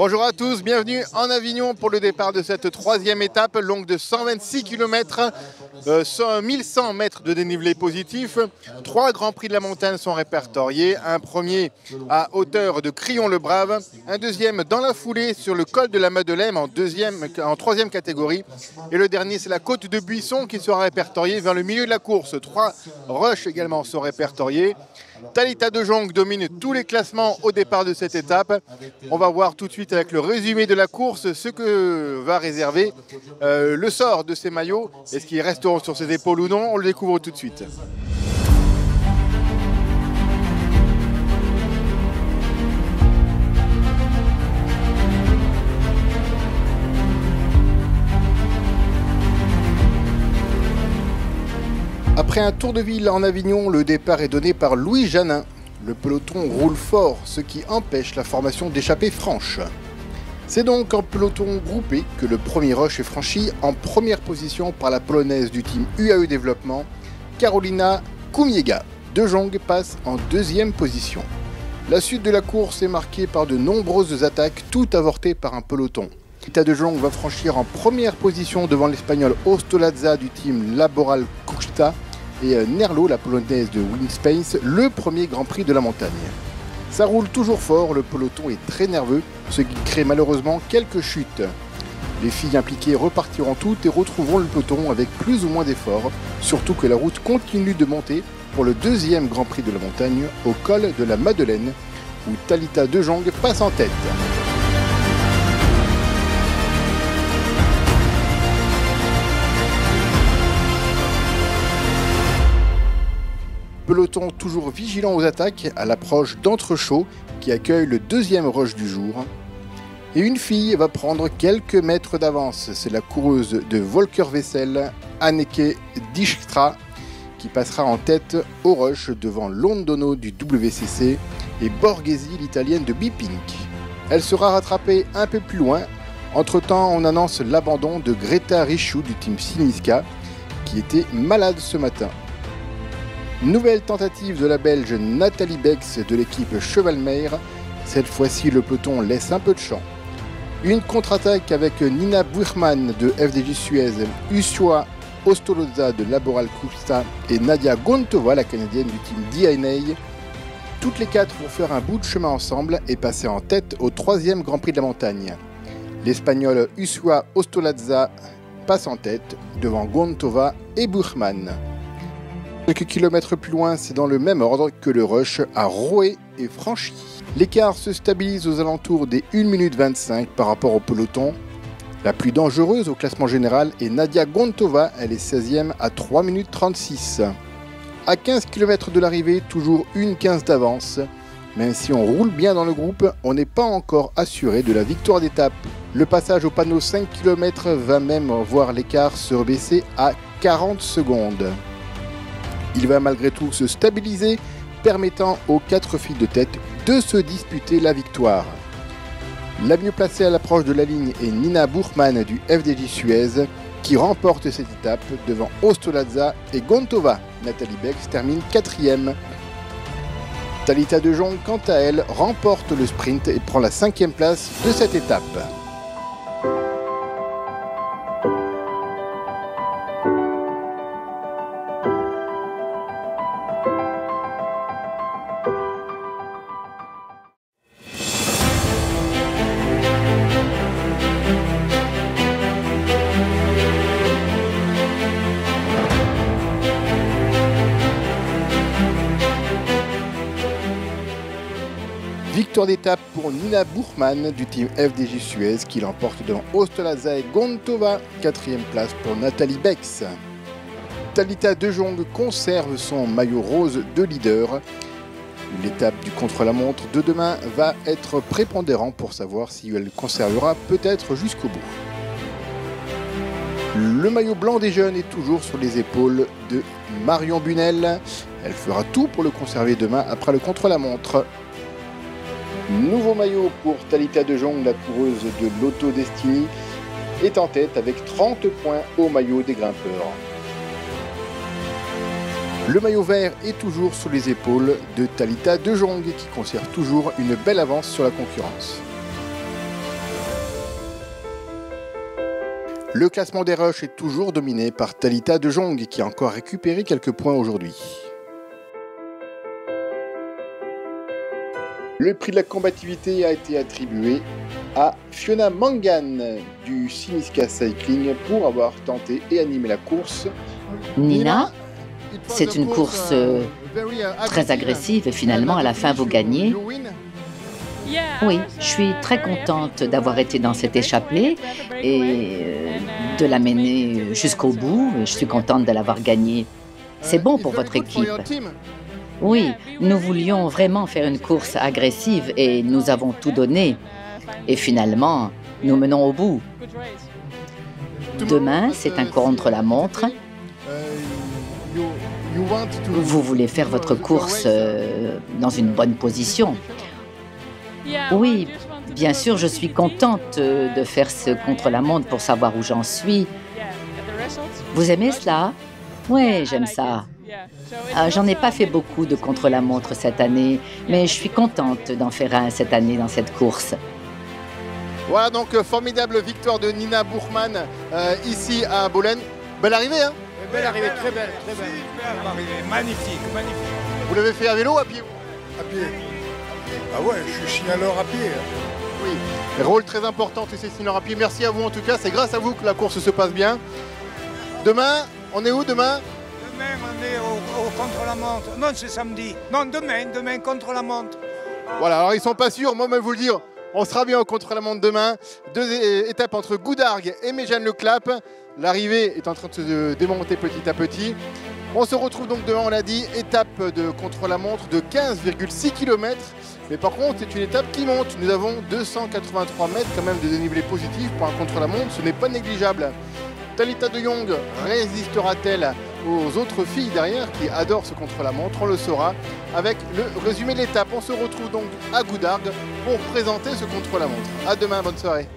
Bonjour à tous, bienvenue en Avignon pour le départ de cette troisième étape longue de 126 km, 1100 mètres de dénivelé positif. 3 grands prix de la montagne sont répertoriés. Un premier à hauteur de Crillon-le-Brave, un deuxième dans la foulée sur le col de la Madeleine en troisième catégorie. Et le dernier, c'est la côte de Buisson qui sera répertoriée vers le milieu de la course. 3 rushs également sont répertoriés. Thalita de Jong domine tous les classements au départ de cette étape. On va voir tout de suite avec le résumé de la course ce que va réserver le sort de ces maillots. Est-ce qu'ils resteront sur ses épaules ou non? On le découvre tout de suite. Après un tour de ville en Avignon, le départ est donné par Louis Janin. Le peloton roule fort, ce qui empêche la formation d'échappée franche. C'est donc en peloton groupé que le premier rush est franchi en première position par la polonaise du team UAE Développement, Karolina Kumiega. De Jong passe en deuxième position. La suite de la course est marquée par de nombreuses attaques, toutes avortées par un peloton. Thalita de Jong va franchir en première position devant l'Espagnol Ostolazza du team Laboral Kuchta et Nerlo, la polonaise de Winspace, le premier Grand Prix de la montagne. Ça roule toujours fort, le peloton est très nerveux, ce qui crée malheureusement quelques chutes. Les filles impliquées repartiront toutes et retrouveront le peloton avec plus ou moins d'efforts, surtout que la route continue de monter pour le deuxième Grand Prix de la montagne au col de la Madeleine, où Thalita de Jong passe en tête. Peloton toujours vigilant aux attaques à l'approche d'Entrechaux qui accueille le deuxième rush du jour. Et une fille va prendre quelques mètres d'avance. C'est la coureuse de Volker Wessel, Anneke Dijkstra, qui passera en tête au rush devant Londono du WCC et Borghesi, l'italienne de B-Pink. Elle sera rattrapée un peu plus loin. Entre-temps, on annonce l'abandon de Greta Richou du team Siniska, qui était malade ce matin. Nouvelle tentative de la Belge Nathalie Bex de l'équipe Chevalmeyer. Cette fois-ci, le peloton laisse un peu de champ. Une contre-attaque avec Nina Buchmann de FDJ Suez, Usua Ostolozza de Laboral Kuchta et Nadia Gontova, la canadienne du team DNA. Toutes les 4 vont faire un bout de chemin ensemble et passer en tête au 3e Grand Prix de la montagne. L'Espagnol Usua Ostolozza passe en tête devant Gontova et Buchmann. Quelques kilomètres plus loin, c'est dans le même ordre que le rush à Roé est franchi. L'écart se stabilise aux alentours des 1 minute 25 par rapport au peloton. La plus dangereuse au classement général est Nadia Gontova, elle est 16e à 3 minutes 36. À 15 km de l'arrivée, toujours 1,15 d'avance. Même si on roule bien dans le groupe, on n'est pas encore assuré de la victoire d'étape. Le passage au panneau 5 km va même voir l'écart se rebaisser à 40 secondes. Il va malgré tout se stabiliser, permettant aux 4 filles de tête de se disputer la victoire. La mieux placée à l'approche de la ligne est Nina Buchmann du FDJ Suez, qui remporte cette étape devant Ostolazza et Gontova. Nathalie Bex termine 4e. Thalita de Jong, quant à elle, remporte le sprint et prend la 5e place de cette étape. Victoire d'étape pour Nina Buchmann du team FDJ Suez qui l'emporte devant Ostolazza et Gontova. 4e place pour Nathalie Bex. Thalita de Jong conserve son maillot rose de leader. L'étape du contre-la-montre de demain va être prépondérant pour savoir si elle conservera peut-être jusqu'au bout. Le maillot blanc des jeunes est toujours sur les épaules de Marion Bunel. Elle fera tout pour le conserver demain après le contre-la-montre. Nouveau maillot pour Thalita de Jong, la coureuse de l'Auto Destiny, est en tête avec 30 points au maillot des grimpeurs. Le maillot vert est toujours sur les épaules de Thalita de Jong qui conserve toujours une belle avance sur la concurrence. Le classement des rushs est toujours dominé par Thalita de Jong qui a encore récupéré quelques points aujourd'hui. Le prix de la combativité a été attribué à Fiona Mangan du Cynisca Cycling pour avoir tenté et animé la course. Nina, c'est une course très agressive et finalement à la fin vous gagnez. Oui, je suis très contente d'avoir été dans cette échappée et de la mener jusqu'au bout. Je suis contente de l'avoir gagnée. C'est bon pour votre équipe. Oui, nous voulions vraiment faire une course agressive et nous avons tout donné. Et finalement, nous menons au bout. Demain, c'est un contre-la-montre. Vous voulez faire votre course dans une bonne position. Oui, bien sûr, je suis contente de faire ce contre-la-montre pour savoir où j'en suis. Vous aimez cela? Oui, j'aime ça. J'en ai pas fait beaucoup de contre-la-montre cette année, mais je suis contente d'en faire un cette année dans cette course. Voilà donc formidable victoire de Nina Buchmann ici à Bolen. Belle arrivée, hein? Belle arrivée, très belle, très belle. Superbe arrivée, magnifique, magnifique. Vous l'avez fait à vélo ou à pied? À pied. Ah ouais, je suis signaleur à pied. Oui, rôle très important, tu sais, signaleur à pied. Merci à vous en tout cas, c'est grâce à vous que la course se passe bien. Demain, on est où demain? Demain, on est au contre-la-montre. Non, c'est samedi. Non, demain, contre-la-montre. Voilà, alors ils sont pas sûrs, moi je vais vous le dire, on sera bien au contre-la-montre demain. 2 étapes entre Goudargues et Méjeanne-le-Clap. L'arrivée est en train de se démonter petit à petit. On se retrouve donc demain, on l'a dit, étape de contre-la-montre de 15,6 km. Mais par contre, c'est une étape qui monte. Nous avons 283 mètres quand même de dénivelé positif pour un contre-la-montre. Ce n'est pas négligeable. Thalita de Jong résistera-t-elle aux autres filles derrière qui adorent ce contre-la-montre? On le saura avec le résumé de l'étape. On se retrouve donc à Goudargues pour présenter ce contre-la-montre. À demain, bonne soirée.